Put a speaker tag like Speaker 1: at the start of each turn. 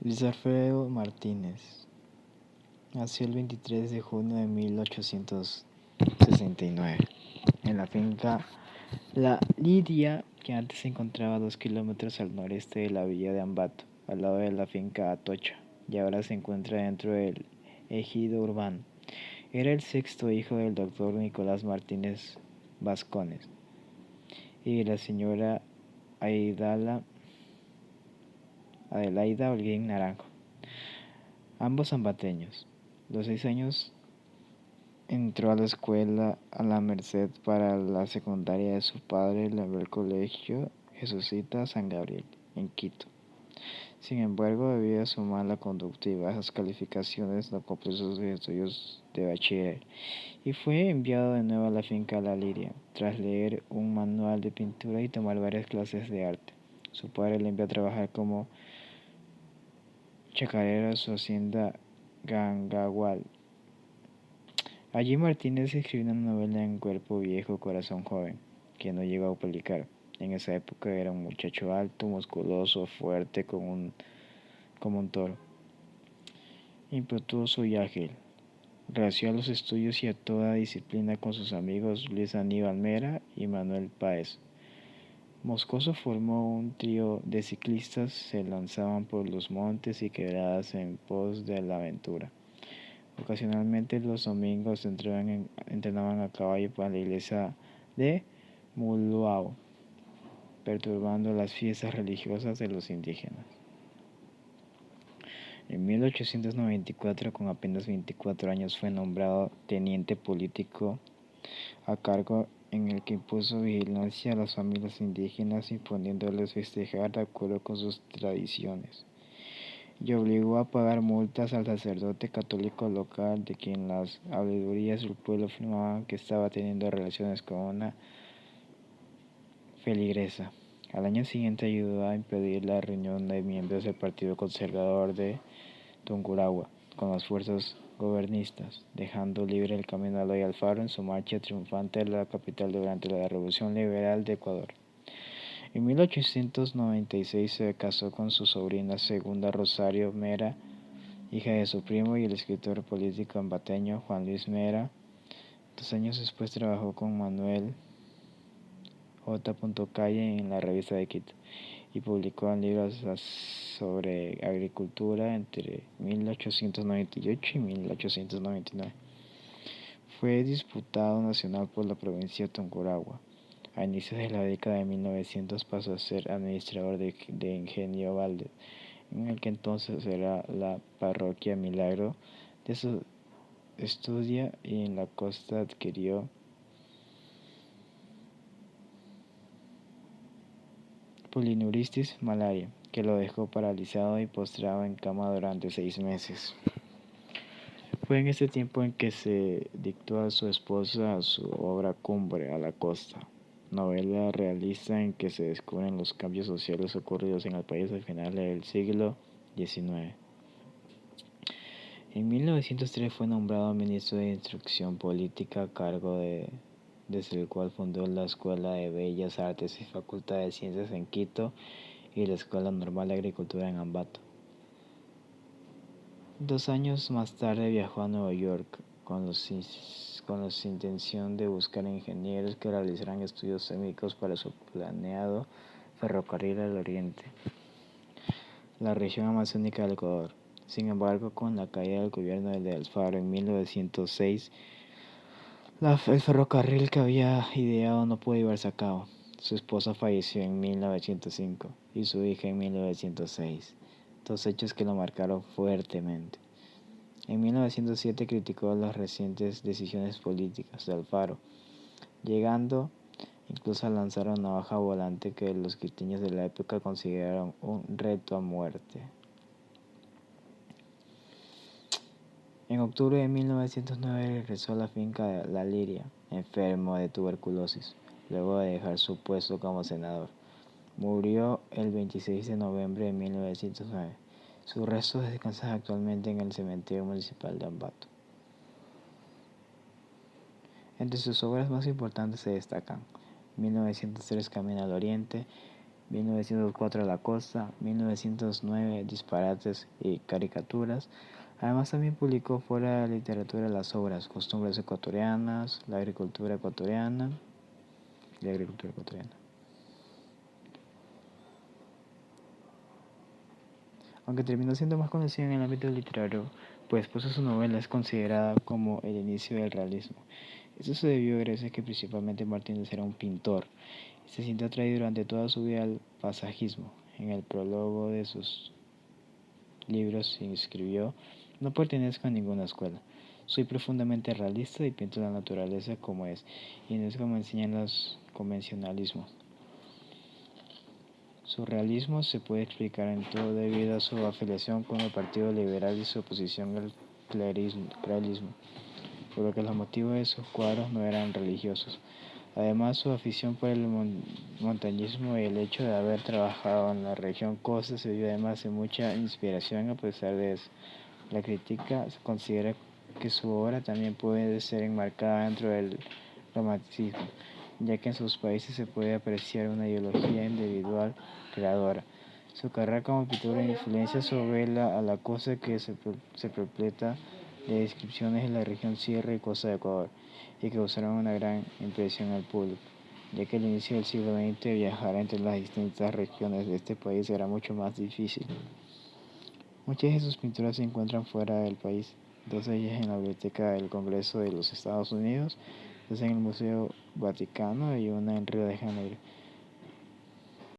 Speaker 1: Luis Alfredo Martínez nació el 23 de junio de 1869 en la finca La Lidia, que antes se encontraba a 2 kilómetros al noreste de la villa de Ambato, al lado de la finca Atocha, y ahora se encuentra dentro del ejido urbano. Era el sexto hijo del doctor Nicolás Martínez Vascones y de la señora Adelaida Holguín Naranjo, ambos ambateños. Los 6 años entró a la escuela a la Merced. Para la secundaria de su padre le abrió el colegio Jesucita San Gabriel, en Quito. Sin embargo, debido a su mala conducta y bajas calificaciones, no completó sus estudios de bachiller y fue enviado de nuevo a la finca La Liria, tras leer un manual de pintura y tomar varias clases de arte. Su padre le envió a trabajar como chacarero a su hacienda Gangahual. Allí Martínez escribió una novela en Cuerpo Viejo, Corazón Joven, que no llegó a publicar. En esa época era un muchacho alto, musculoso, fuerte, como un toro, impetuoso y ágil. Reació a los estudios y a toda disciplina con sus amigos Luis Aníbal Mera y Manuel Páez. Moscoso formó un trío de ciclistas, se lanzaban por los montes y quebradas en pos de la aventura. Ocasionalmente los domingos entrenaban a caballo para la iglesia de Muluao, perturbando las fiestas religiosas de los indígenas. En 1894, con apenas 24 años, fue nombrado teniente político a cargo en el que impuso vigilancia a las familias indígenas, imponiéndoles festejar de acuerdo con sus tradiciones, y obligó a pagar multas al sacerdote católico local, de quien las habladurías del pueblo afirmaban que estaba teniendo relaciones con una feligresa. Al año siguiente ayudó a impedir la reunión de miembros del Partido Conservador de Tungurahua con las fuerzas gobernistas, dejando libre el camino a Eloy Alfaro en su marcha triunfante a la capital durante la Revolución Liberal de Ecuador. En 1896 se casó con su sobrina segunda Rosario Mera, hija de su primo y el escritor político ambateño Juan Luis Mera. 2 años después trabajó con Manuel J. Calle en la revista de Quito y publicó libros sobre agricultura entre 1898 y 1899. Fue diputado nacional por la provincia de Tungurahua. A inicios de la década de 1900 pasó a ser administrador de Ingenio Valdez, en el que entonces era la parroquia Milagro. De su estudia y en la costa adquirió polineuristis malaria, que lo dejó paralizado y postrado en cama durante 6 meses. Fue en este tiempo en que se dictó a su esposa su obra cumbre, A la costa, novela realista en que se descubren los cambios sociales ocurridos en el país al final del siglo XIX. En 1903 fue nombrado ministro de Instrucción Política, a cargo desde el cual fundó la Escuela de Bellas Artes y Facultad de Ciencias en Quito y la Escuela Normal de Agricultura en Ambato. 2 años más tarde viajó a Nueva York con la intención de buscar ingenieros que realizaran estudios técnicos para su planeado ferrocarril al oriente, la región amazónica del Ecuador. Sin embargo, con la caída del gobierno de Alfaro en 1906, el ferrocarril que había ideado no pudo llevarse a cabo. Su esposa falleció en 1905 y su hija en 1906, 2 hechos que lo marcaron fuertemente. En 1907 criticó las recientes decisiones políticas de Alfaro, llegando incluso a lanzar una navaja volante que los quiteños de la época consideraron un reto a muerte. En octubre de 1909 regresó a la finca de La Liria, enfermo de tuberculosis, luego de dejar su puesto como senador. Murió el 26 de noviembre de 1909. Sus restos descansan actualmente en el cementerio municipal de Ambato. Entre sus obras más importantes se destacan 1903 Camino al Oriente, 1904 La Costa, 1909 Disparates y caricaturas. Además también publicó fuera de la literatura las obras Costumbres ecuatorianas, La agricultura ecuatoriana y la agricultura ecuatoriana. Aunque terminó siendo más conocido en el ámbito literario, pues su novela es considerada como el inicio del realismo. Esto se debió gracias a que principalmente Martínez era un pintor y se sintió atraído durante toda su vida al pasajismo. En el prólogo de sus libros se escribió: "No pertenezco a ninguna escuela. Soy profundamente realista y pinto la naturaleza como es, y no es como enseñan los convencionalismos". Su realismo se puede explicar en todo debido a su afiliación con el Partido Liberal y su oposición al clericalismo, por lo que los motivos de sus cuadros no eran religiosos. Además, su afición por el montañismo y el hecho de haber trabajado en la región costa se dio además de mucha inspiración. A pesar de eso, la crítica considera que su obra también puede ser enmarcada dentro del romanticismo, ya que en sus países se puede apreciar una ideología individual creadora. Su carrera como pintor influencia sobre a la costa que se completa de descripciones de la región Sierra y Costa de Ecuador, y que causaron una gran impresión al público, ya que al inicio del siglo XX viajar entre las distintas regiones de este país era mucho más difícil. Muchas de sus pinturas se encuentran fuera del país, dos de ellas en la Biblioteca del Congreso de los Estados Unidos, dos en el Museo Vaticano y una en Río de Janeiro.